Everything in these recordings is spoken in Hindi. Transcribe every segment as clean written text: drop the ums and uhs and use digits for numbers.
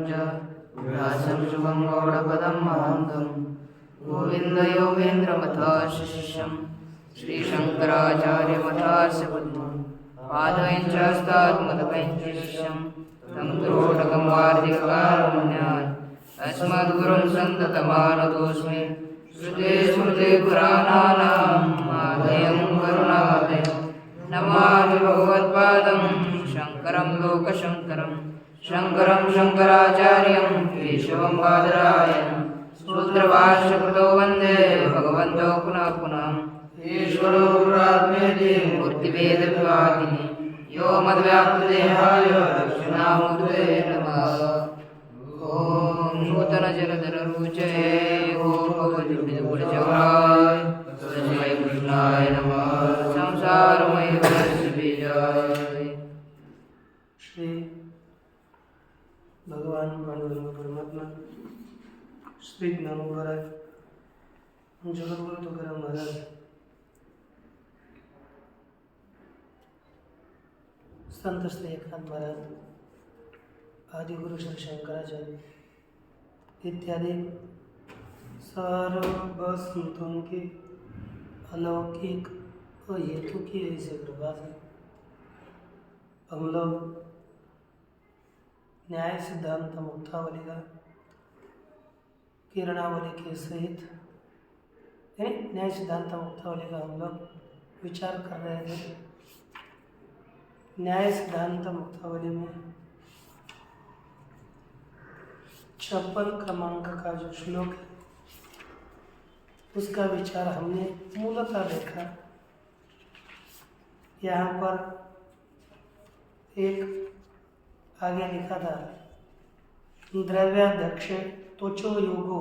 च व्यासं शुभं गौडपदं महान्तं गोविन्दयोगेन्द्रमथास्य शिष्यं श्रीशङ्कराचार्यमथास्य पद्मं पादयञ्च हस्तात्मदकञ्च शिष्यं तं त्रोटकं वार्तिककारुण्यात् अस्मद्गुरुं सन्ततमानतोऽस्मि श्रुते स्मृते पुराणानाम् आलयं करुणालयं नमामि भगवत्पादं शङ्करं लोकशङ्करं शङ्करं शङ्कराचार्यं केशवं बादरायणं सूत्रभाष्यकृतो वन्दे भगवन्तो पुनः पुनः ईश्वरो गुरुरात्मेति मूर्तिभेदविभागिने व्योमद्व्याप्तदेहाय दक्षिणामूर्ते नमः। ॐ नूतनजलधररुचये गोपवद्भिर्गुणजवाय तस्मै कृष्णाय नमः। संसारमयस्य बीजाय। श्री भगवान पांडुरंग परमात्मा श्री ज्ञानोबा महाराज जगद्गुरु तुकाराम महाराज संत श्री एकनाथ महाराज आदि गुरु श्री शंकराचार्य इत्यादि सर्व संतों की अलौकिक और हेतु की ऐसे कृपा से हम लोग न्याय सिद्धांत मुक्तावली का किरणावली के सहित न्याय सिद्धांत मुक्तावली का हम लोग विचार कर रहे थे। न्याय सिद्धांत मुक्तावली में 56 क्रमांक का जो श्लोक है उसका विचार हमने मूलतः देखा। यहाँ पर एक आगे लिखा था द्रव्याध्यक्ष त्वचो योगो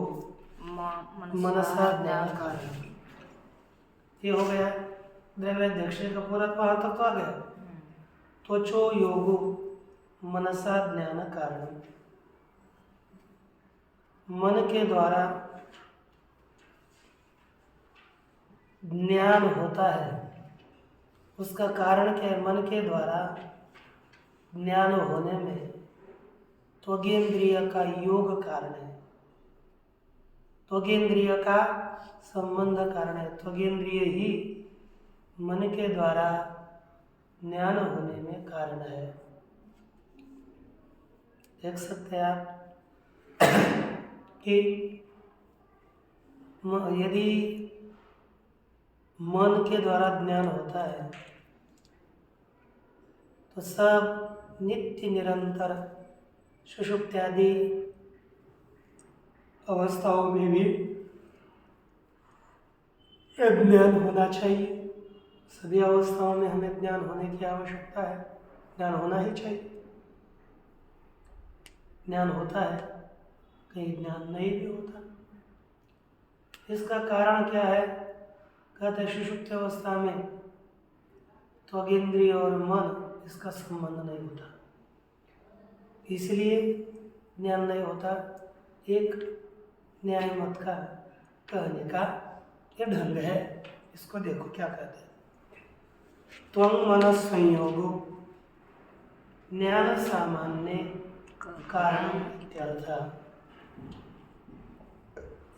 मनसा ज्ञान कारण। ये हो गया द्रव्याध्यक्ष का पूरा वहाँ तक तो आ गया। त्वचो योगो मनसा ज्ञान कारण, मन के द्वारा ज्ञान होता है। उसका कारण क्या है? मन के द्वारा ज्ञान होने में त्वगेंद्रिय का योग कारण है, त्वगेंद्रिय का संबंध कारण है। त्वगेंद्रिय ही मन के द्वारा ज्ञान होने में कारण है। देख सकते हैं आप कि यदि मन के द्वारा ज्ञान होता है तो सब नित्य निरंतर सुषुप्त्यादि अवस्थाओं में भी ज्ञान होना चाहिए। सभी अवस्थाओं में हमें ज्ञान होने की आवश्यकता है, ज्ञान होना ही चाहिए। ज्ञान होता है, कहीं ज्ञान नहीं भी होता। इसका कारण क्या है? कहते हैं सुषुप्त अवस्था में त्वगेंद्रिय और मन इसका संबंध नहीं होता, इसलिए ज्ञान नहीं होता। एक न्याय मत का कहने का ये ढंग है। इसको देखो क्या कहते हैं। त्वं मन संयोगो ज्ञान सामान्य कारण इत्यर्थ।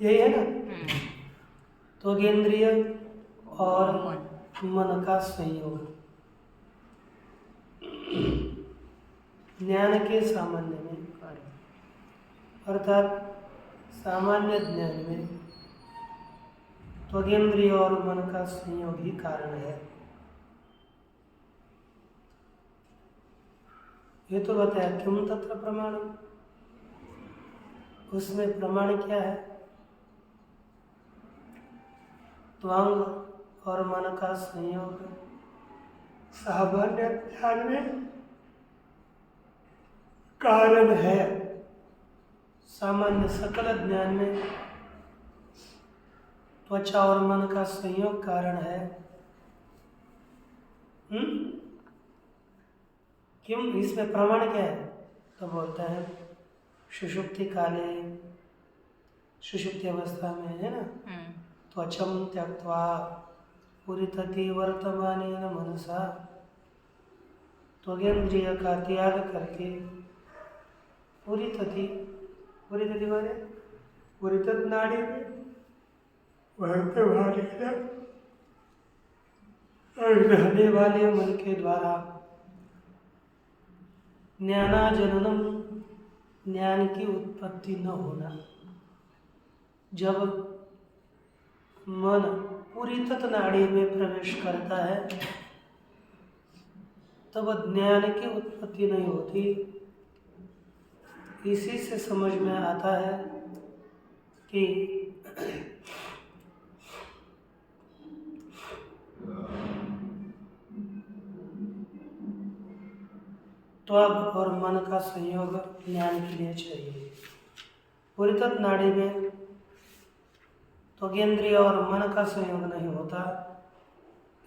यही है ना, त्वगेंद्रिय और मन का संयोग ज्ञान के सामान्य में, अर्थात सामान्य ज्ञान में त्वगेंद्रिय और मन का संयोग ही कारण है। ये तो बताया क्यों तत्र प्रमाण, उसमें प्रमाण क्या है? त्वंग और मन का संयोग सामान्य ज्ञान में कारण है। सामान्य सकल ज्ञान में त्वचा और मन का संयोग कारण है। क्यों? इसमें प्रमाण क्या है? तो बोलता है सुषुप्ति काले, सुषुप्ति अवस्था में है ना, त्वचम त्यक्त्वा पुरितति वर्तमानेन मनसा, त्वगेंद्रिय का त्याग करके पूरी तथी माने पूरी तत् नाड़ी में रहने वाले मन के द्वारा ज्ञानाजननम, ज्ञान की उत्पत्ति न होना। जब मन पूरी तत् नाड़ी में प्रवेश करता है तब ज्ञान की उत्पत्ति नहीं होती। इसी से समझ में आता है कि त्वग और मन का संयोग ज्ञान के लिए चाहिए। पूरी तत् नाड़ी में त्वगेंद्रिय और मन का संयोग नहीं होता,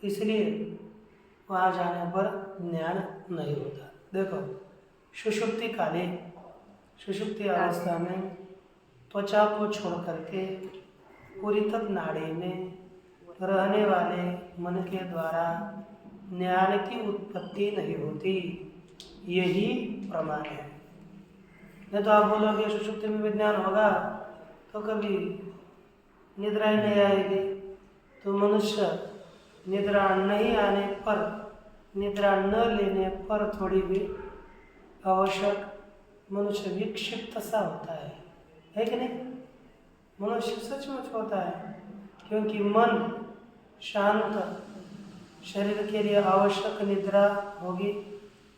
इसलिए वहाँ जाने पर ज्ञान नहीं होता। देखो, सुषुप्ति काले, सुषुप्ति अवस्था में त्वचा को छोड़ करके पूरी तत् नाड़ी में रहने वाले मन के द्वारा ज्ञान की उत्पत्ति नहीं होती, यही प्रमाण है। नहीं तो आप बोलोगे सुषुप्ति में विज्ञान होगा तो कभी निद्रा ही नहीं आएगी। तो मनुष्य निद्रा नहीं आने पर, निद्रा न लेने पर थोड़ी भी आवश्यक मनुष्य विक्षिप्त सा होता है कि नहीं? मनुष्य सचमुच होता है, क्योंकि मन शांत, शरीर के लिए आवश्यक निद्रा होगी,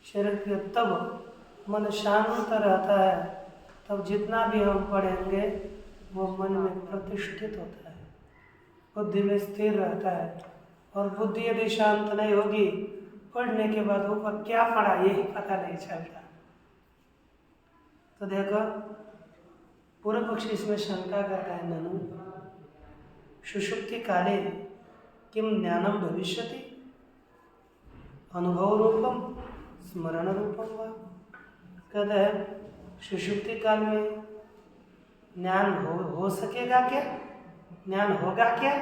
शरीर के तब मन शांत रहता है, तब जितना भी हम पढ़ेंगे वो मन में प्रतिष्ठित होता है, बुद्धि में स्थिर रहता है। और बुद्धि यदि शांत नहीं होगी, पढ़ने के बाद ऊपर क्या पढ़ा यही पता नहीं चलता। तो देखो, पूर्व पक्षी इसमें शंका करता है, ननु सुषुप्ति काले किम ज्ञानम भविष्यति अनुभव रूपम स्मरण रूपम वा। कहता है सुषुप्ति काल में ज्ञान हो सकेगा क्या? ज्ञान होगा क्या?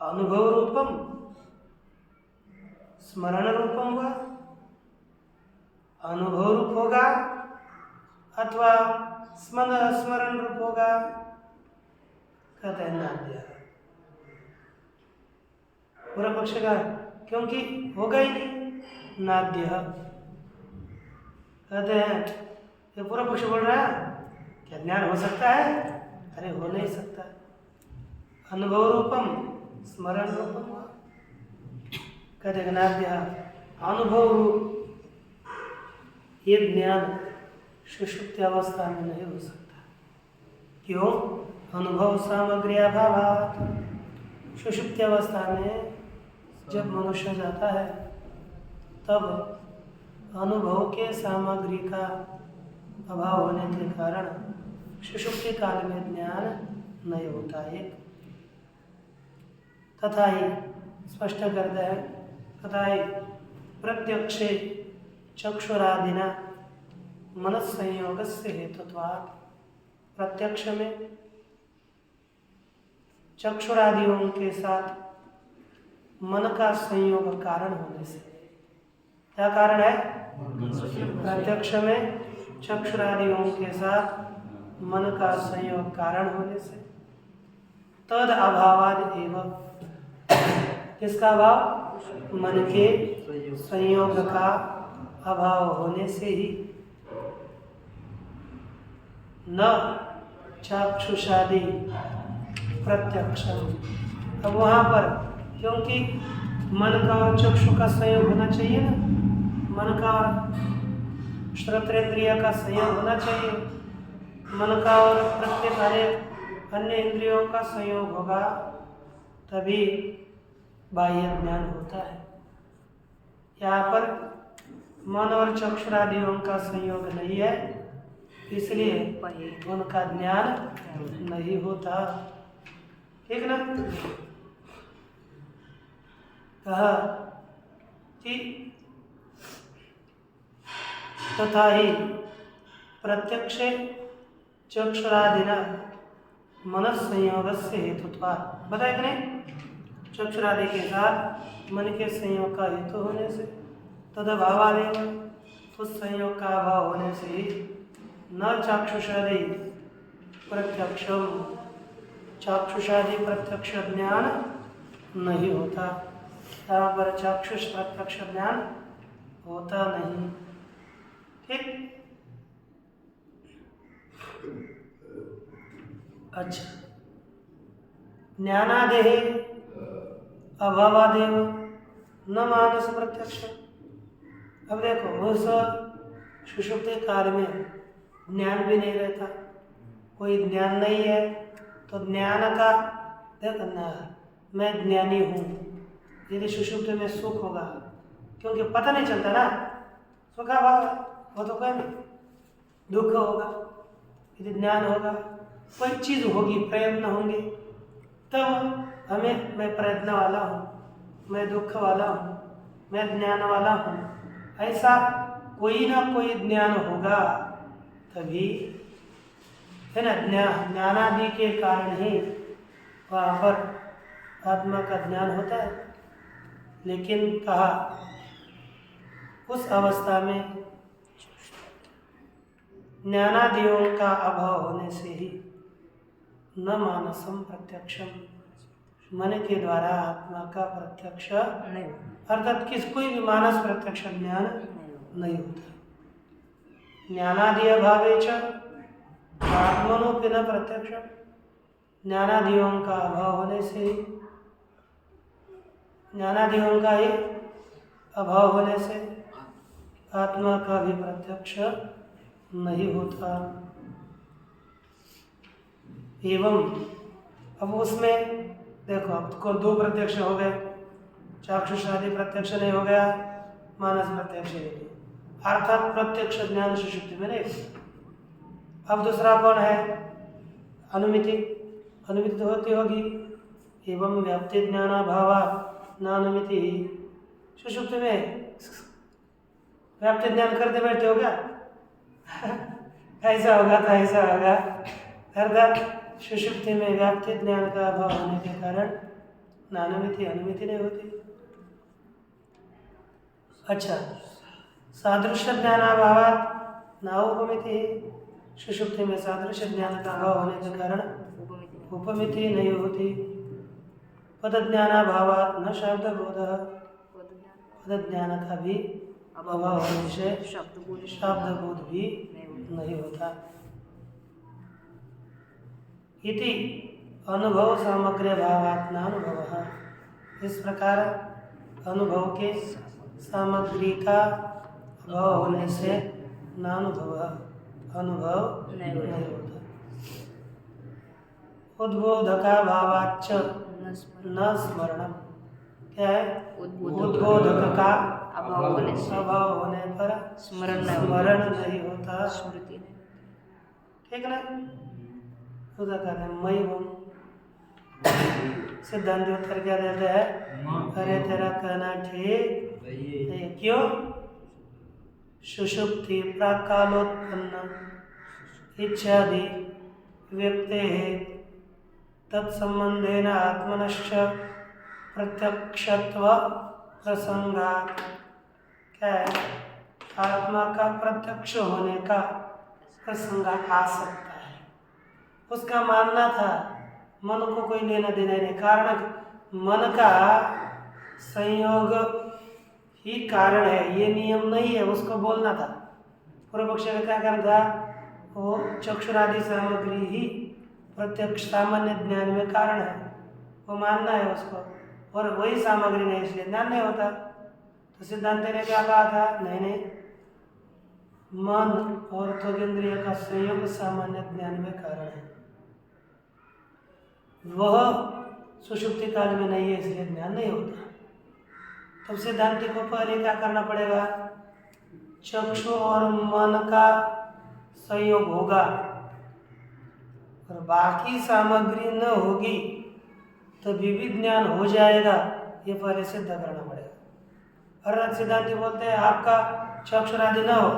अनुभव रूपम स्मरण रूपम वा, अनुभव रूप होगा अथवा स्मरण रूप होगा। कहते हैं नाद्य। पूरा पक्ष का, क्योंकि होगा ही नहीं, नाद्य। कहते हैं ये पूरा पक्ष बोल रहा है क्या ज्ञान हो सकता है? अरे हो नहीं सकता। अनुभव रूपम स्मरण रूपम, कहते हैं नाद्य। अनुभव रूप ये ज्ञान सुषुप्ति अवस्था में नहीं हो सकता। क्यों? अनुभव सामग्री अभाव। सुषुप्ति अवस्था में जब मनुष्य जाता है तब अनुभव के सामग्री का अभाव होने के कारण सुषुप्ति काल में ज्ञान नहीं होता है। तथा ही स्पष्ट करते हैं, तथा ही प्रत्यक्षे चक्षुरादिना मनस संयोग से हेतुत्वात्, प्रत्यक्ष में चक्षुरादियों के साथ मन का संयोग कारण होने से। क्या कारण है? प्रत्यक्ष में चक्षुरादियों के साथ मन का संयोग कारण होने से। तद अभावाद एवं, किसका अभाव? मन के संयोग का अभाव होने से ही न चाक्षुषादि प्रत्यक्षम। अब वहाँ पर क्योंकि मन का और चक्षु का संयोग होना चाहिए ना, मन का और श्रोत्रेंद्रिय का संयोग होना चाहिए, मन का और प्रत्येक अन्य इंद्रियों का संयोग होगा तभी बाह्य ज्ञान होता है। यहाँ पर मन और चक्षुरादियों का संयोग नहीं है, इसलिए उनका ज्ञान नहीं होता। ठीक ना? कहा कि तथा ही प्रत्यक्ष चक्षुरादिना मनस संयोग से हेतुत्वात्, बताया कि नहीं? चक्षुरादि के साथ मन के संयोग का हेतु होने से। तदभावादेव उस संयोग का अभाव होने से ही न चाक्षुषादि प्रत्यक्षम, चाक्षुषादि प्रत्यक्ष ज्ञान नहीं होता। यहाँ पर चाक्षुष प्रत्यक्ष ज्ञान होता नहीं। ठीक। अच्छा, ज्ञानादेह अभावादेव न मानस प्रत्यक्ष। अब देखो उस सुषुप्ति काल में ज्ञान भी नहीं रहता, कोई ज्ञान नहीं है, तो ज्ञान का देखो ना, मैं ज्ञानी हूँ, यदि सुषुप्ति में सुख होगा, क्योंकि पता नहीं चलता ना, सुख भाव वो तो कोई नहीं, दुख होगा, यदि ज्ञान होगा, कोई चीज़ होगी, प्रयत्न होंगे, तब हमें मैं प्रयत्न वाला हूँ, मैं दुख वाला हूँ, मैं ज्ञान वाला हूँ, ऐसा कोई ना कोई ज्ञान होगा तभी है ना। ज्ञानादि के कारण ही वहाँ पर आत्मा का ज्ञान होता है। लेकिन कहा उस अवस्था में ज्ञानादियों का अभाव होने से ही न मानसम प्रत्यक्षम, मन के द्वारा आत्मा का प्रत्यक्ष नहीं, अर्थात किस कोई भी मानस प्रत्यक्ष ज्ञान नहीं होता। ज्ञानादि अभावे च आत्मनोपि न प्रत्यक्ष, ज्ञानादियों का अभाव होने से ही, ज्ञानादियों का ही अभाव होने से आत्मा का भी प्रत्यक्ष नहीं होता। एवं अब उसमें देखो, अब को दो प्रत्यक्ष हो गए, चाक्षुषादि प्रत्यक्ष नहीं हो गया, मानस प्रत्यक्ष नहीं, अर्थात प्रत्यक्ष ज्ञान सुषुप्ति में नहीं। अब दूसरा कौन है? अनुमिति। अनुमिति तो होती होगी। एवं व्याप्ति ज्ञानाभावा नानुमिति, सुषुप्ति में व्याप्ति ज्ञान करते बैठे हो क्या? ऐसा होगा तो ऐसा होगा, अर्थात सुषुप्ति में व्याप्ति ज्ञान का अभाव होने के कारण नानुमिति अनुमिति नहीं होती। अच्छा, सादृश्य ज्ञानाभावात नाउपमिति, सुषुप्ति में सादृश्य ज्ञान का अभाव होने के कारण उपमिति नहीं होती। पद ज्ञानाभावात न शब्द बोध, पद ज्ञान का भी अभाव होने से शब्द बोध भी नहीं होता। इति अनुभव सामग्री भावात नानुभव, इस प्रकार अनुभव के सामग्री का अभाव होने से नानुभव, अनुभव नहीं होता। उद्बोधका भावाच्च न स्मरणम, क्या है? उद्बोधक का अभाव होने पर स्मरण नहीं होता, स्मृति नहीं। ठीक ना? उधर कहते हैं मई बम, सिद्धांत उत्तर क्या देते हैं? अरे तेरा कहना ठीक नहीं। क्यों? सुषुप्ति प्राकालोत्पन्न इच्छादि व्यक्ते तत्संबंधेन आत्मनश्च प्रत्यक्षत्व प्रसंगात्, क्या है? आत्मा का प्रत्यक्ष होने का प्रसंग आ सकता है। उसका मानना था मन को कोई लेना देना नहीं, कारण मन का संयोग ही कारण है, ये नियम नहीं है, उसको बोलना था। पूर्व पक्ष का क्या करना था? वो चक्षुरादि सामग्री ही प्रत्यक्ष सामान्य ज्ञान में कारण है, वो मानना है उसको, और वही सामग्री नहीं, इसलिए ज्ञान नहीं होता। तो सिद्धांत ने क्या कहा था? नहीं, मन और त्वगिंद्रिय का संयोग सामान्य ज्ञान में कारण है, वह सुषुप्ति काल में नहीं है, इसलिए ज्ञान नहीं होता। तब सिद्धांति को पहले क्या करना पड़ेगा? चक्षु और मन का संयोग होगा और बाकी सामग्री न होगी तो भी ज्ञान हो जाएगा, ये पहले सिद्ध करना पड़ेगा। अर्थात सिद्धांति बोलते हैं आपका चक्षुरादि न हो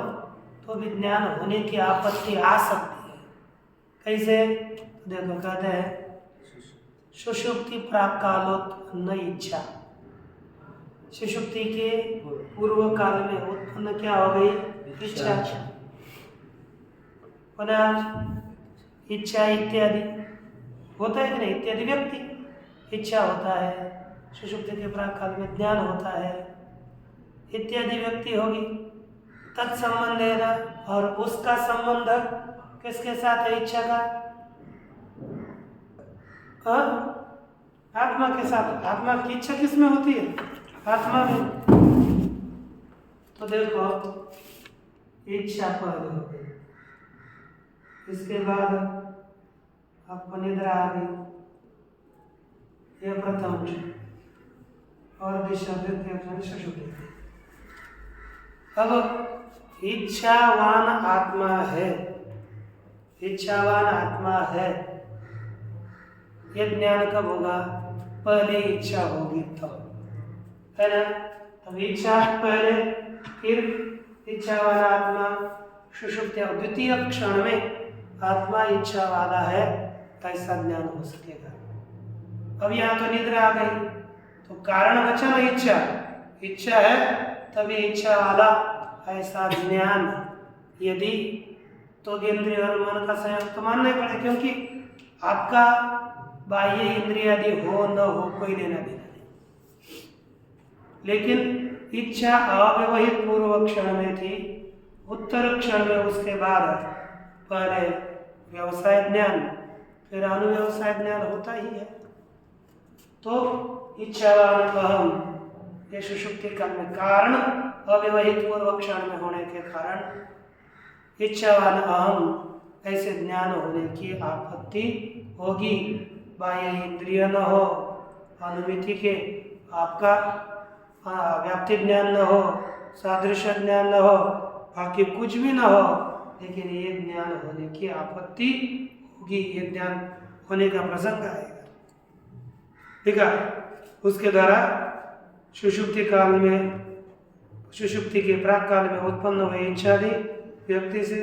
तो भी ज्ञान होने की आपत्ति आ सकती है। कैसे? देखो, कहते हैं सुषुप्ति प्राकालोत्पन्न इच्छा, सुषुप्ति के पूर्व काल में उत्पन्न क्या हो गई? इच्छा। पुनः इच्छा इत्यादि होता है कि नहीं? इत्यादि व्यक्ति इच्छा होता है, सुषुप्ति के प्राक काल में ज्ञान होता है, इत्यादि व्यक्ति होगी। तत्संबंध है ना, और उसका संबंध किसके साथ है? इच्छा का आत्मा के साथ। आत्मा की इच्छा किसमें होती है? आत्मा में। तो देखो इच्छा पहले हो गई, इसके बाद आपको निद्रा आ गई, यह प्रथम क्षण, और दिशा द्वितीय क्षण सुषुप्ति। अब इच्छावान आत्मा है, इच्छावान आत्मा है, यह ज्ञान कब होगा? पहले इच्छा होगी तब, है ना? तब इच्छा पहले, फिर इच्छावान आत्मा सुषुप्ति। द्वितीय क्षण में आत्मा इच्छा वाला है, ऐसा ज्ञान हो सकेगा। अब यहाँ तो निद्रा आ गई, तो कारण बचा ना इच्छा। इच्छा है तभी इच्छा वाला ऐसा ज्ञान, यदि तो इंद्रिय और मन का संयोग तो मानना ही पड़े, क्योंकि आपका बाह्य इंद्रिय आदि हो न हो कोई लेना देना नहीं। लेकिन इच्छा अव्यवहित पूर्व क्षण में थी, उत्तर क्षण में उसके बाद पहले व्यवसाय ज्ञान, फिर अनुव्यवसाय ज्ञान होता ही है। तो इच्छावान अहम, ये सुषुप्ति काल में कारण अव्यवहित पूर्व क्षण में होने के कारण इच्छावान अहम ऐसे ज्ञान होने की आपत्ति होगी। बाह्य इंद्रिय न हो, अनुमिति के आपका व्याप्ति ज्ञान न हो, सादृश्य ज्ञान न हो, बाकी कुछ भी न हो, लेकिन ये ज्ञान होने की आपत्ति होगी, ये ज्ञान होने का प्रसंग आएगा। ठीक है? उसके द्वारा सुषुप्ति काल में, सुषुप्ति के प्राक काल में उत्पन्न हुए इच्छादि व्यक्ति से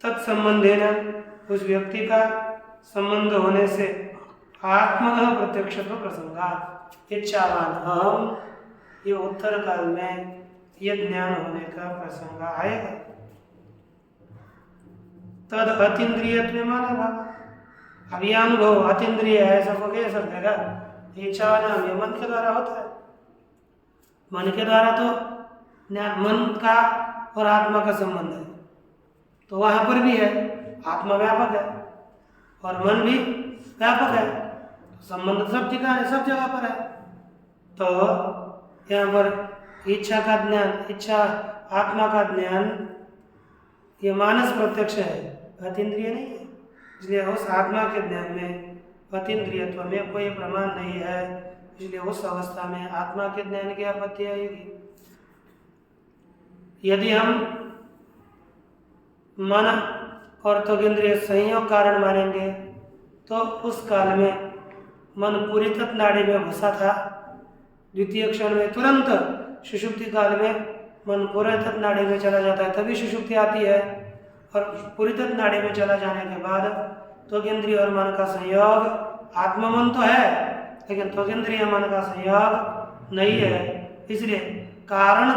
तत्संबंध है ना, उस व्यक्ति का संबंध होने से आत्मन प्रत्यक्ष प्रसंगात इच्छावान अहम, ये उत्तर काल में यह ज्ञान होने का प्रसंग आएगा। तद अतीन्द्रिय माना भाव। अब यह अनुभव अतीन्द्रिय है, सबको कह सकेगा? इच्छावान ये मन के द्वारा होता है। मन के द्वारा तो मन का और आत्मा का संबंध है, तो वहां पर भी है, आत्मा व्यापक है और मन भी व्यापक है, संबंध सब ठिकाने सब जगह पर है। तो यहाँ पर इच्छा का ज्ञान, इच्छा आत्मा का ज्ञान, ये मानस प्रत्यक्ष है, अतीन्द्रिय नहीं है। इसलिए उस आत्मा के ज्ञान में अतीन्द्रियत्व में कोई प्रमाण नहीं है, इसलिए उस अवस्था में आत्मा के ज्ञान की आपत्ति आएगी। यदि हम मन और त्वगिंद्रिय संयोग कारण मानेंगे तो उस काल में मन पूरी तत्व नाड़ी में घुसा था, द्वितीय क्षण में तुरंत सुषुप्ति काल में मन पूरे तत्व नाड़ी में चला जाता है, तभी सुषुप्ति आती है। और पूरी तत्व नाड़ी में चला जाने के बाद त्वगिंद्रिय और मन का संयोग, आत्मा मन तो है लेकिन त्वगिंद्रिय मन का संयोग नहीं है, इसलिए कारण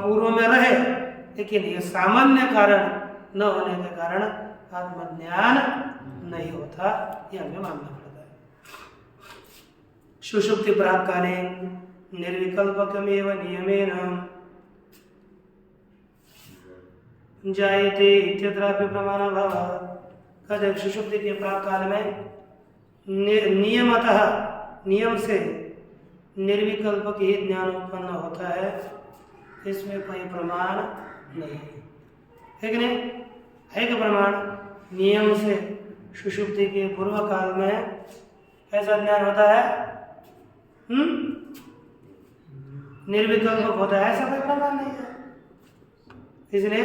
पूर्व में रहे लेकिन ये सामान्य कारण न होने के कारण आत्मज्ञान नहीं होता, यह हमें मानना पड़ता है। सुषुप्ति प्राक काले निर्विकल्पकमेव नियमेन जायते इत्यत्रापि प्रमाण भाव। कहते सुषुप्ति के प्राक काल में नियमतः, नियम से निर्विकल्प ही ज्ञान उत्पन्न होता है, इसमें कोई प्रमाण नहीं है कि नहीं? है कि प्रमाण? नियम से सुषुप्ति के पूर्व काल में ऐसा ज्ञान होता है, निर्विकल्प होता है, ऐसा कोई प्रमाण नहीं है। इसलिए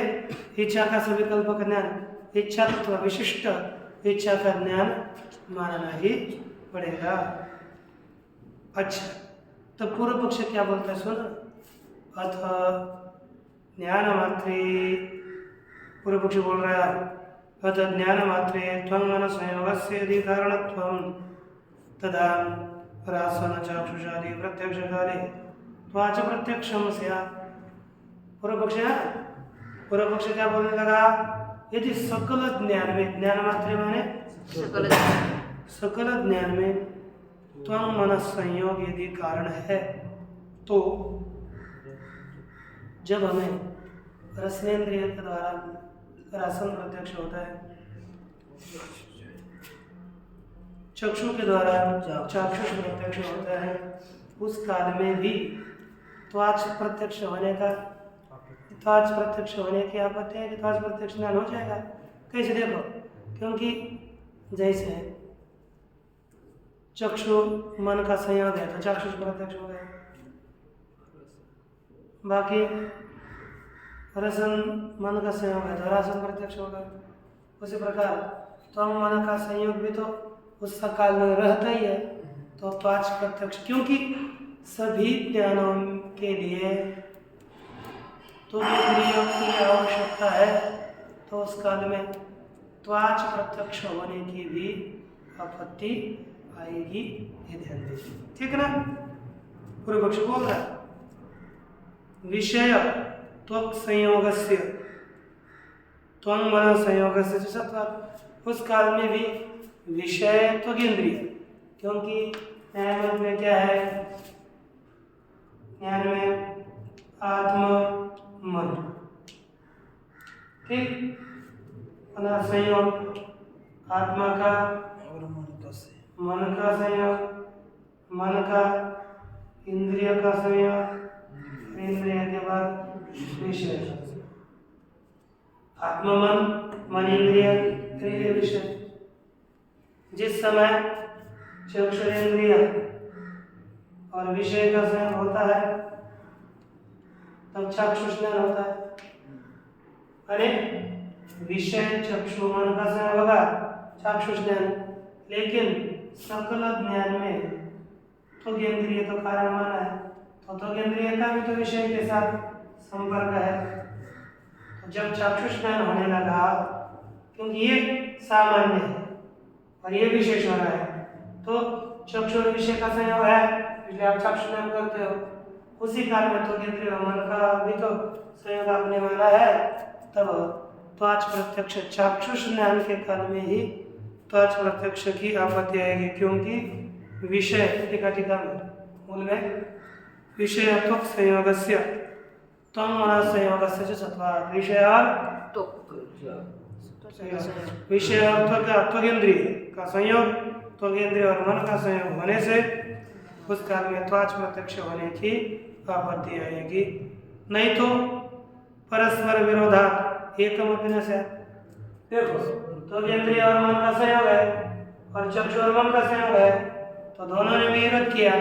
इच्छा का सविकल्पक ज्ञान, इच्छा तत्व विशिष्ट इच्छा का ज्ञान मानना ही पड़ेगा। अच्छा, तो पूर्व पक्ष क्या बोलता है सुन। अथ ज्ञान मात्रे, पूर्व पक्ष बोल रहा है अथ ज्ञान मात्रे त्वं मन संयोगस्य यदि कारणत्वं तदा रासन चाक्षुषादि प्रत्यक्ष काले त्वाच प्रत्यक्षम स्यात्। पूर्व पक्ष है, पूर्व पक्ष क्या बोलने लगा, यदि सकल ज्ञान में, ज्ञान मात्र माने सकल ज्ञान में त्वं मन संयोग यदि कारण है, तो जब हमें रसनेन्द्रिय के द्वारा रसन प्रत्यक्ष होता है, चक्षु के द्वारा चाक्षुष प्रत्यक्ष होता है, उस काल में भी त्वाच प्रत्यक्ष होने का, त्वाच प्रत्यक्ष होने की आपत्ति है कि त्वाच प्रत्यक्ष ज्ञान हो जाएगा। कैसे देखो, क्योंकि जैसे चक्षु मन का संयोग है तो चाक्षुष प्रत्यक्ष हो गया, बाकी रसन मन का संयोग है तो रसन प्रत्यक्ष हो गया। उसी प्रकार त्वं मन का संयोग भी तो उस काल में रहता ही है, तो त्वाच प्रत्यक्ष, क्योंकि सभी ज्ञानों के लिए तो इंद्रियों की आवश्यकता है, तो उस काल में त्वाच प्रत्यक्ष होने की भी आपत्ति आएगी, ये ध्यान दीजिए, ठीक ना। पूर्व पक्ष बोल रहा है विषय त्वक संयोगस्य त्वं मन संयोगस्य च सत्वात्। उस काल में भी विषय त्वक इंद्रिय, क्योंकि न्याय में क्या है, ज्ञान में आत्मा मन, ठीक, संयोग आत्मा का और मन का संयोग, मन का इंद्रिय का संयोग, इंद्रिय के बाद विषय, आत्मा मन इंद्रिय, इंद्रिय विषय। जिस समय चक्षुरेंद्रिय और विषय का संयोग होता है तब चाक्षुष ज्ञान होता है। अरे विषय चक्षु मन का संयोग होगा चाक्षुष ज्ञान, लेकिन सकल ज्ञान में तो इंद्रिय तो कारण माना है, तो इंद्रिय का भी तो विषय के साथ संपर्क है। तो जब चाक्षुष ज्ञान होने लगा, क्योंकि ये सामान्य है और ये विशेष हो रहा है, तो चक्षु और विषय का संयोग है, इसलिए आप चाक्षुष ज्ञान करते हो। उसी काल में तो इंद्रिय मन का भी तो संयोग आपने माना है, तब त्वाच प्रत्यक्ष चाक्षुष ज्ञान के काल में ही त्वाच प्रत्यक्ष की आपत्ति आएगी, क्योंकि विषय टीका में मूल में विषय त्वक संयोगस्य त्वं मन संयोगस्य च सत्वात्। विषय और विषय और त्वक इंद्रिय का संयोग, त्वक इंद्रिय और मन का संयोग होने से उस काल में त्वाच प्रत्यक्ष होने की आपत्ति आएगी। नहीं तो परस्पर विरोधात् एकमपि न स्यात्। देखो त्वक इंद्रिय और मन का संयोग है और चक्षु और मन का संयोग है, तो दोनों ने विरोध किया।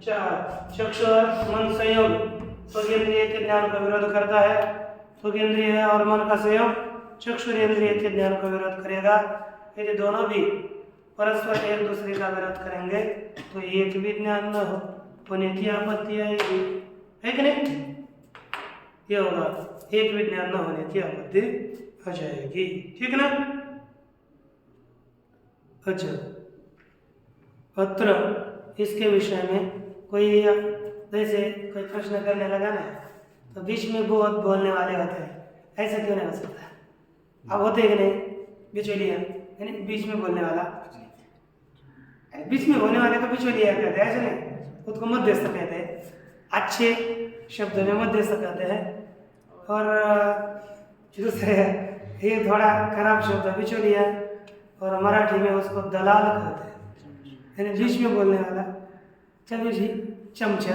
चक्षु और मन संयोग त्वक इंद्रिय के ज्ञान का विरोध करता है, त्वक इंद्रिय और मन का संयोग चक्षु इंद्रिय के ज्ञान का विरोध करेगा। यदि दोनों भी परस्पर एक दूसरे का विरोध करेंगे तो एक भी ज्ञान न होने की आपत्ति आएगी, है कि नहीं? ये होगा, एक भी ज्ञान न होने की आपत्ति आ जाएगी, ठीक ना। अच्छा, अत्र इसके विषय में कोई जैसे कोई प्रश्न करने लगा ना, तो बीच में बहुत बोलने वाले होते हैं, ऐसा क्यों नहीं हो सकता? अब होते कि नहीं बिचौलिया, यानी बीच में बोलने वाला, बीच में बोलने वाले को बिचौलिया कहते हैं, ऐसे नहीं, खुद को मध्यस्थ कहते हैं, अच्छे शब्द में मध्यस्थ कहते हैं। और दूसरे ये थोड़ा खराब शब्द बिचौलिया, और मराठी में उसको दलाल कहते हैं, यानी बीच में बोलने वाला। चलिए जी, चमचा,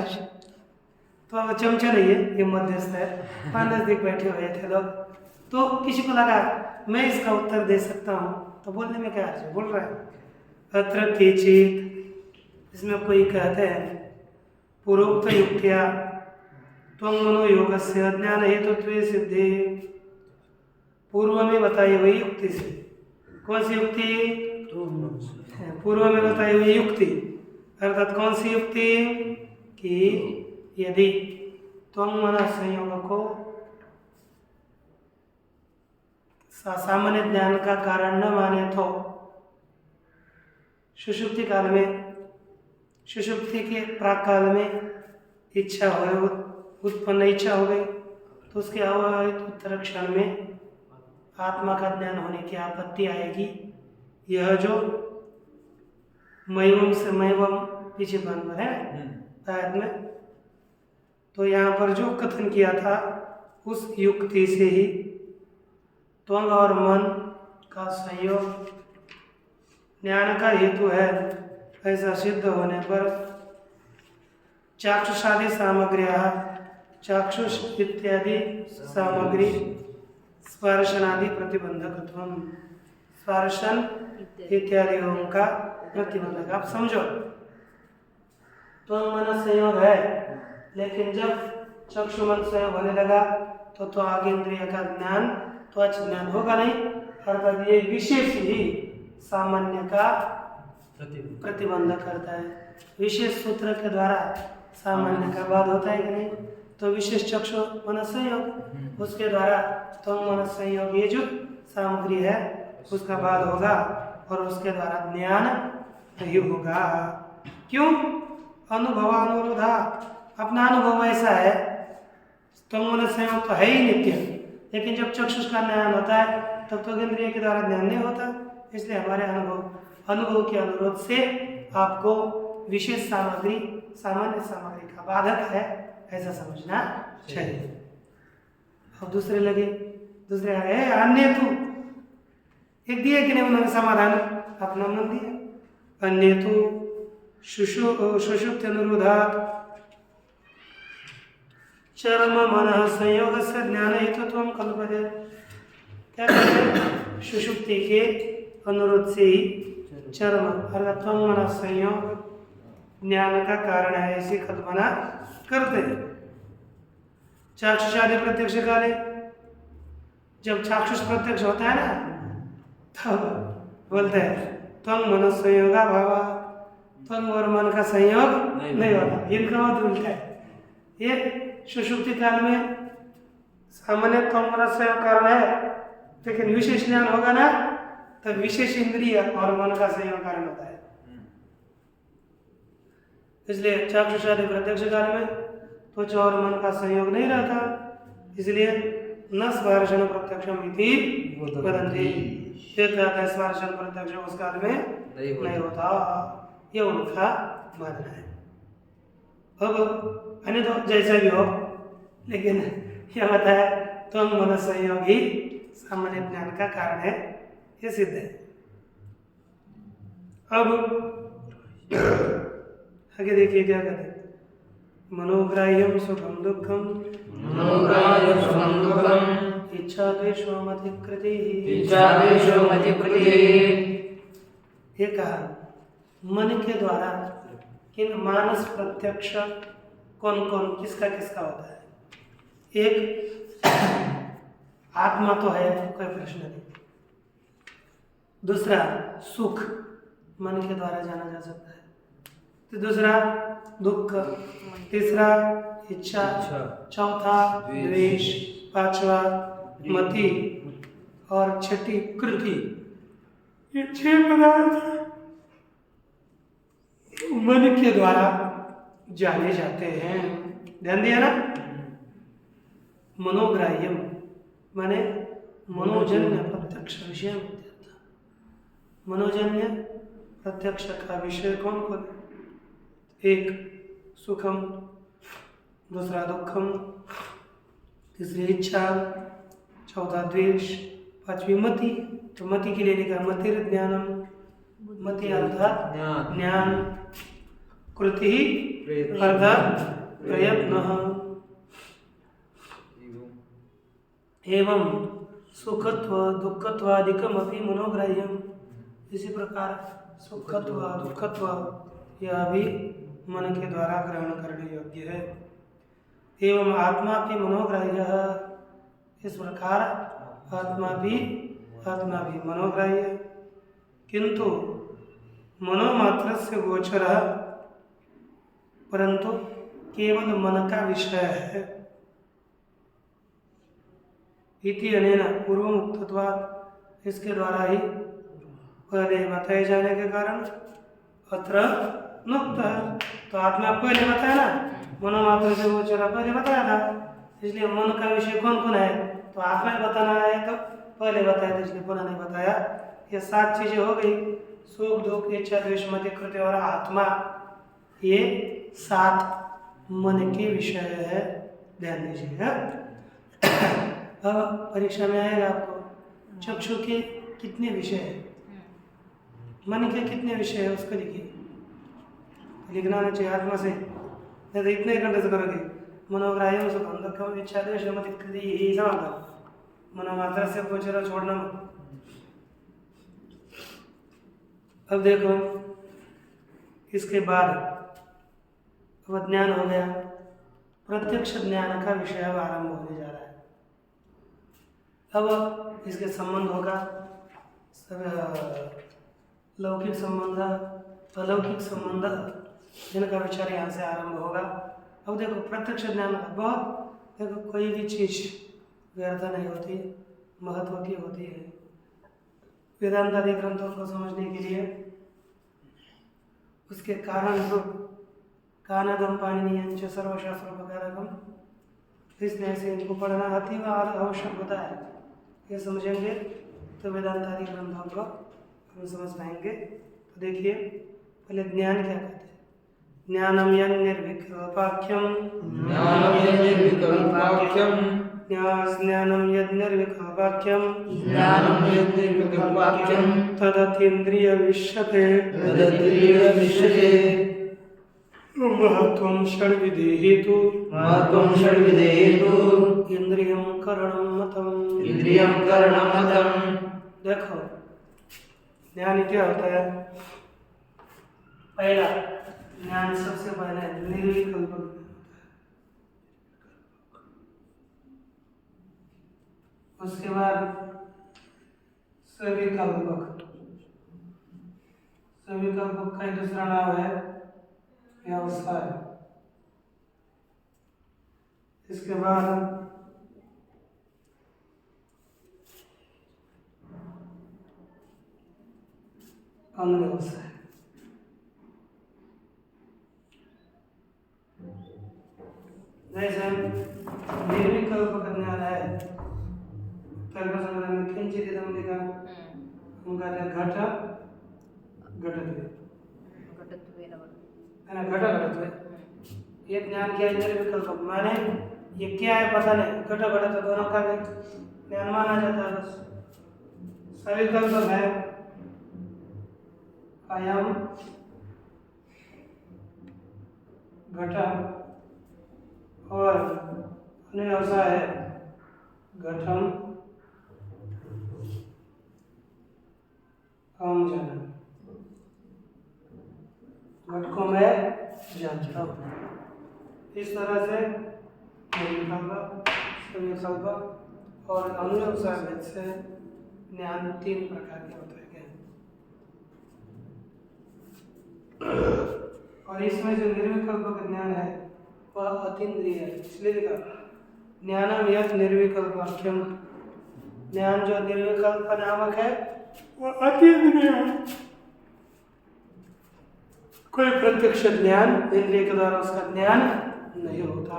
तो अब चमचा नहीं है, ये मध्यस्थ है। पाँच नजदीक बैठे हुए थे लोग, तो किसी को लगा मैं इसका उत्तर दे सकता हूँ, तो बोलने में क्या है, बोल रहा है। अत्र केचित्, इसमें कोई कहते हैं पूर्वोक्त युक्त्या त्वं मनो योगस्य ज्ञान हेतुत्वे सिद्धि। पूर्व में बताई हुई युक्ति से, कौन सी युक्ति? पूर्व में बताई हुई युक्ति, अर्थात कौन सी युक्ति? कि यदि त्वं मन संयोग को सामान्य ज्ञान का कारण न माने तो सुषुप्ति काल में, सुषुप्ति के प्राक काल में इच्छा हो, उत्पन्न इच्छा हो गई तो उसके अवहित उत्तर क्षण में आत्मा का ज्ञान होने की आपत्ति आएगी। यह जो मैवम से मैवम पीछे बन है आयत में, तो यहाँ पर जो कथन किया था उस युक्ति से ही त्वंग और मन का संयोग ज्ञान का हेतु है, ऐसा सिद्ध होने पर चाक्षुषादि सामग्र्या चाक्षुष इत्यादि सामग्री स्पर्शनादि प्रतिबंधकत्वम, स्पर्शन इत्यादियों का प्रतिबंधक। आप समझो तो मन संयोग है, लेकिन जब चक्षु मन संयोग होने लगा तो आगेंद्रिय का ज्ञान त्वच ज्ञान होगा नहीं, अर्थात ये विशेष ही सामान्य का प्रतिबंध करता है। विशेष सूत्र के द्वारा सामान्य का बाध होता है कि नहीं, तो विशेष चक्षु मन संयोग उसके द्वारा तो मन संयोग ये जो सामग्री है उसका बाध होगा और उसके द्वारा ज्ञान नहीं होगा। क्यों? अनुभवानुरोधा, अपना अनुभव ऐसा है, तो मन संयोग तो है ही नित्य, लेकिन जब चक्षुष का ज्ञान होता है तब तो इंद्रिय के द्वारा ज्ञान नहीं होता। इसलिए हमारे अनुभव के अनुरोध से आपको विशेष सामग्री सामान्य सामग्री का बाधक है ऐसा समझना चाहिए। अब दूसरे आ गए अन्य तू, एक दिया कि नहीं उन्होंने समाधान अपना मन दिया। अन्य तू सुषुप्ति अनुरोधात चरम मन संयोग से ज्ञान हेतुत्व कल्पते। क्या कहते हैं? सुषुप्ति के अनुरोध से ही चरम अर्थात मन संयोग ज्ञान का कारण है ऐसी कल्पना करते हैं। चाक्षुषादि प्रत्यक्ष काले, जब चाक्षुष प्रत्यक्ष होता है ना तब बोलते हैं त्वं मन संयोगा भावा, त्वं और मन का संयोग नहीं होता। इनका मत उल्टा है। ये सुषुप्ति काल में सामान्य त्वं मन संयोग कारण है, लेकिन विशेष ज्ञान होगा ना तब विशेष इंद्रिय और मन का संयोग कारण होता है। इसलिए चाक्षुषादि प्रत्यक्ष काल में त्वच और मन का संयोग नहीं रहता, इसलिए न स्पर्शन प्रत्यक्षम इति वदन्ति। स्पर्शन प्रत्यक्ष उस काल में नहीं होता, ये उनका मानना है। अब अन्य तो जैसा भी हो, लेकिन यह बताया तो मन संयोग ही सामान्य ज्ञान का कारण है, ये सिद्ध है। अब आगे देखिए क्या कहते हैं। मनोग्राह्यम सुखम दुखम, मनोग्राह्यम सुखम दुखम, इच्छा द्वेषो मतिकृति, इच्छा द्वेषो मतिकृति। ये कहा मन के द्वारा किन मानस प्रत्यक्ष कौन कौन किसका किसका होता है। एक आत्मा तो है, कोई प्रश्न नहीं। दूसरा सुख मन के द्वारा जाना जा सकता है, तो दूसरा दुख, तीसरा इच्छा, चौथा द्वेष, पांचवा मति और छठी कृति। ये 6 पदार्थ मन के द्वारा जाने जाते हैं। ध्यान दिया ना। मनोग्राह्यम माने मनोजन्य प्रत्यक्ष विषय। मनोजन्य प्रत्यक्ष का विषय कौन कौन? एक सुखम, दूसरा दुखम, तीसरी इच्छा, चौथा द्वेष, पांचवी मति। तो मति के लिए लिखा मतिर ज्ञानम, मति अर्थात ज्ञान, कृति अर्थात प्रयत्न। एवं सुखत्व दुखत्वादिकम अपि मनोग्राह्यम। इसी प्रकार सुखत्व दुखत्व यह भी मन के द्वारा ग्रहण करने योग्य है। एवं आत्मा भी मनोग्राह्य, इस प्रकार आत्मा भी मनोग्राह्य। किंतु मनोमात्र से गोचर, परंतु केवल मन का विषय है। इति अनेन पूर्वमुक्तत्वात्, इसके द्वारा ही पहले बताए जाने के कारण अत्र मुक्त है। तो आत्मा पहले बताया ना, मनोमात्र से गोचर पहले बताया था, इसलिए मन का विषय कौन कौन है तो आत्मा ही बताना है, तो पहले बताया था इसलिए पुनः नहीं बताया। ये 7 चीजें हो गई, सुख दुख इच्छा द्वेष मति कृत्य और आत्मा, ये 7 मन के विषय है, ध्यान दीजिए। अब परीक्षा में आएगा आपको चक्षु के कितने विषय है, मन के कितने विषय है उसको लिखिए, लिखना नहीं चाहिए आत्मा से, नहीं तो इतने घंटे से करोगे। मनोग्राह्यम सुखम दुखम इच्छा द्वेष मति कृत्य, यही सवाल था। मनोमात्र से गोचर छोड़ना मत। अब देखो इसके बाद अब ज्ञान हो गया, प्रत्यक्ष ज्ञान का विषय अब आरंभ होने जा रहा है। अब इसके संबंध होगा सब लौकिक संबंध अलौकिक संबंध, जिनका विचार यहाँ से आरंभ होगा। अब देखो प्रत्यक्ष ज्ञान का बहुत, देखो कोई भी चीज व्यर्थ नहीं होती, महत्व की होती है। वेदांत आदि ग्रंथों को समझने के लिए उसके कारण रूप कानागम पाणिनीय सर्वशास्त्रोपकारकम, इसलिए से इनको पढ़ना अति आवश्यक होता है। ये समझेंगे तो वेदांत आदि ग्रंथों को हम समझ पाएंगे। तो देखिए पहले ज्ञान क्या कहते हैं। ज्ञानम यन् निर्विकल्पाख्यम, ज्ञानम यन् निर्विकल्पाख्यम, ज्ञानम यद् निर्विकल्पाख्यम, ज्ञानम यद् निर्विकल्पाख्यम, तदतीन्द्रिय विश्यते, तदतीन्द्रिय विश्यते, महत्वं षड्विधेहेतु, महत्वं षड्विधेहेतु, इंद्रियं करणं मतम्, इंद्रियं करणं मतम्। देखो ज्ञान क्या होता है। पहला ज्ञान सबसे पहले निर्विकल्प, उसके बाद सविकल्पक, सविकल्पक का दूसरा नाम है व्यवसाय। इसके बाद अनव्यवसाय। जैसे निर्विकल्प ज्ञान है, तर्क संग्रह में किंचित इदं लिखा, उनका घट घटत्वे, है ना, घट घटत्वे। ये ज्ञान क्या है, निर्विकल्प माने ये क्या है पता नहीं, घट घटत्व दोनों का ज्ञान माना जाता है। बस सविकल्प है अयम घटम, और अनव्यवसाय है घटम हम जाना, घट को मैं जानता हूँ। इस तरह से निर्विकल्प, सविकल्प और अनव्यवसाय भेद से ज्ञान 3 प्रकार के होते हैं। और इसमें जो निर्विकल्प का ज्ञान है वह अतीन्द्रिय है, इसलिए लिखा ज्ञानम यत् निर्विकल्पाख्यम, ज्ञान जो निर्विकल्प नामक है वह अतीन्द्रिय है। कोई प्रत्यक्ष ज्ञान इंद्रिय के द्वारा उसका ज्ञान नहीं होता।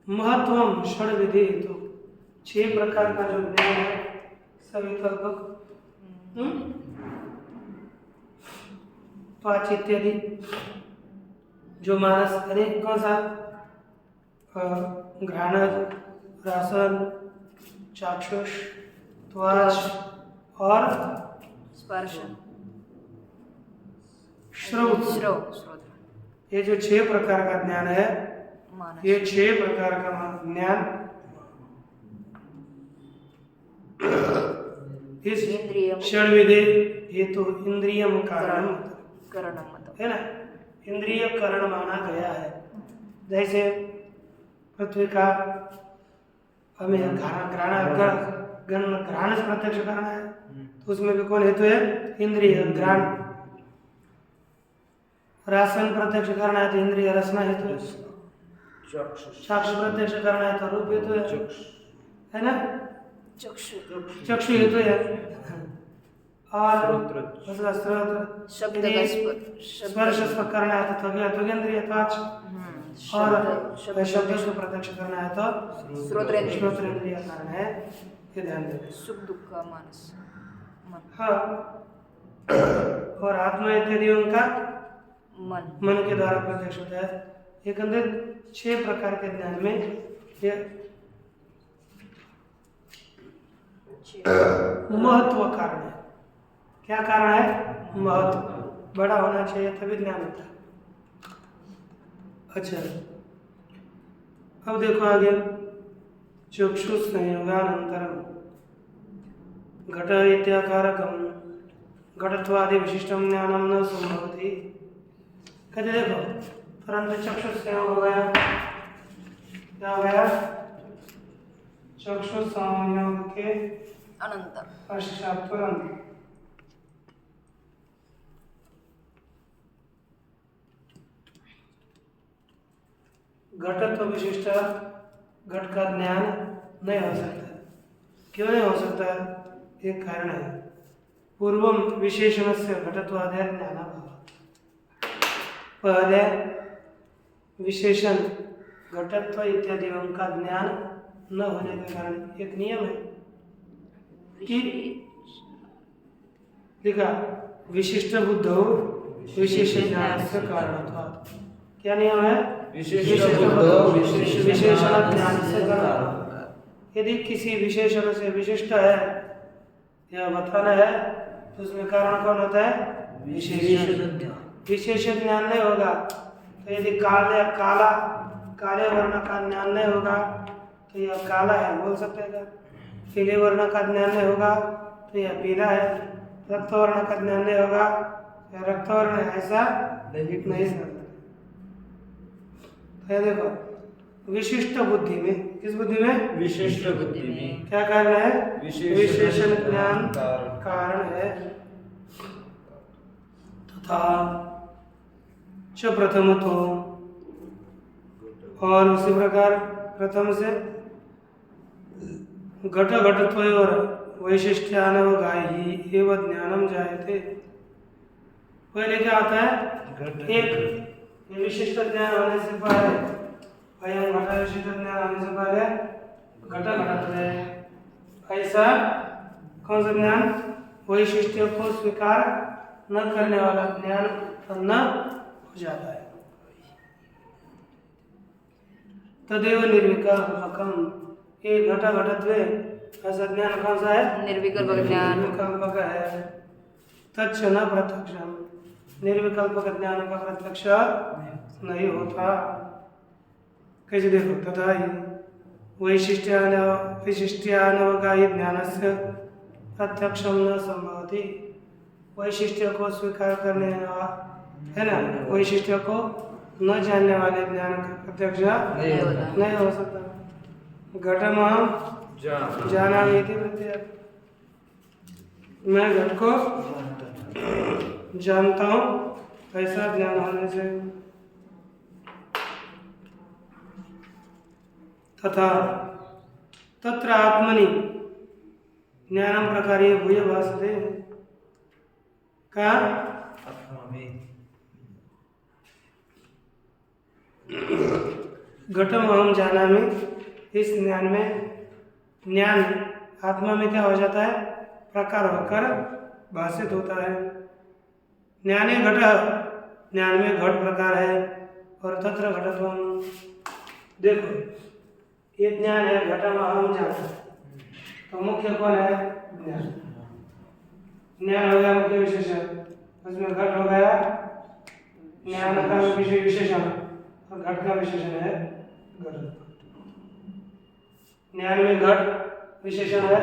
महत्वम षड्विधि, तो 6 प्रकार का जो ज्ञान है सविकल्पक, त्वच इत्यादि, जो मानस अनेक कौन सा घ्राण, रसन, चाक्षुष, त्वच और स्पर्श, श्रोत्र, ये जो 6 प्रकार का ज्ञान है, ये 6 प्रकार का ज्ञान इस षड्विधि हेतु इंद्रियम कारण है ना, इंद्रिय करण माना गया है। जैसे पृथ्वी का हमें घ्राण से प्रत्यक्ष करना है, तो उसमें भी कौन हेतु है, इंद्रिय घ्राण। रसन प्रत्यक्ष करना है तो इंद्रिय रसना हेतु है। चक्षु प्रत्यक्ष करना है तो रूप हेतु है ना, चक्षु हेतु है। और श्रोत्र उसका स्रोत्र शब्द यदि का स्पर्श उसको करना है तो त्वगेंद्रिय त्वच और शब्द को प्रत्यक्ष करना है तो श्रोत्रेंद्रिय कारण है, ये ध्यान देना। सुख दुख का मानस मन हाँ, और आत्मा इत्यादि उनका मन के द्वारा प्रत्यक्ष होता है। एक अंदर 6 प्रकार के ज्ञान में ये महत्व कारण है। क्या कारण है? महत्व बड़ा होना चाहिए तभी ज्ञान होता है। अच्छा, अब देखो आगे, चक्षु संयोगानंतरम घट इत्याकारकम घटत्वादि विशिष्टम ज्ञानम न संभवति। कहते देखो, परंतु चक्षु संयोग हो गया, क्या हो गया? चक्षु संयोग के अनंतर पश्चात तुरंत घटत्व विशिष्ट घट का ज्ञान नहीं हो सकता। क्यों नहीं हो सकता? एक कारण है, पूर्वम विशेषण से घटत्वादय ज्ञान भाव। पहले विशेषण घटत्व इत्यादि का ज्ञान न होने के कारण एक नियम है कि लिखा विशिष्ट बुद्धो विशेष ज्ञान से कारणत्वात्। क्या नियम है? विशेषण ज्ञान से कारण। यदि किसी विशेषण से विशिष्ट है या बताना है तो उसमें कारण कौन होता है? विशेष ज्ञान नहीं होगा तो यदि काले वर्ण का ज्ञान नहीं होगा तो यह काला है बोल सकते हैं क्या? पीले वर्ण का ज्ञान नहीं होगा तो यह पीला है। रक्त वर्ण का ज्ञान नहीं होगा तो रक्त वर्ण है, ऐसा नहीं सकता। देखो, विशिष्ट बुद्धि में, किस बुद्धि में? विशिष्ट बुद्धि में क्या कारण है? विशेषण ज्ञान कारण कारण है। तथा च प्रथम तो, और उसी प्रकार प्रथम से घट घटत्वयोर वैशिष्ट्यानवगाही एवं ज्ञानम जायते। पहले क्या आता है? एक विशिष्ट ज्ञान होने से पहले, घट विशिष्ट ज्ञान होने से पहले घट घटत्व है, ऐसा कौन सा ज्ञान? वैशिष्ट्य को स्वीकार न करने वाला ज्ञान उत्पन्न हो जाता है। तदेव निर्विकल्पकम, ये घट घटत्व ऐसा ज्ञान कौन सा है? निर्विकल्पक ज्ञान। निर्विकल्पक है। तच्च न प्रत्यक्षम, निर्विकल्पक ज्ञान का प्रत्यक्ष नहीं होता। कैसे देखो, तथा ही वैशिष्ट्यानवगाही ज्ञानस्य प्रत्यक्षम न संभवति। वैशिष्ट्य को स्वीकार करने वाला है ना, वैशिष्ट्य को न जानने वाले ज्ञान का प्रत्यक्ष नहीं हो सकता। घटमहं जानामि इति प्रत्यय, मैं घट को जानता हूँ, ऐसा ज्ञान होने से। तथा तत्र आत्मनि ज्ञानम प्रकारे भूय भासते। का घटम अहम जानामि, इस ज्ञान में, ज्ञान आत्मा में क्या हो जाता है? प्रकार होकर भाषित होता है। ज्ञाने घट, ज्ञान में घट प्रकार है, और तत्र घटत्वम। देखो, ये ज्ञान है घटम अहम जानता, तो मुख्य कौन है? ज्ञान। ज्ञान हो गया मुख्य विशेषण, उसमें घट हो गया ज्ञान का विशेषण, और घट का विशेषण है घट। ज्ञान में घट विशेषण है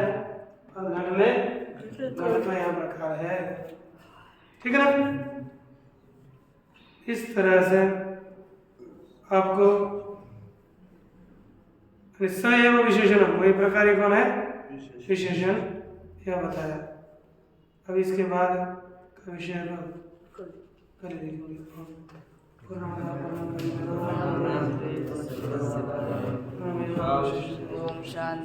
और घट में घटत्व यह प्रकार है। ठीक है ना? इस तरह से आपको स एव विशेषण, वही प्रकार कौन है? विशेषण, यह बताया। अब इसके बाद का विषय कर देखेंगे। ओम शांति।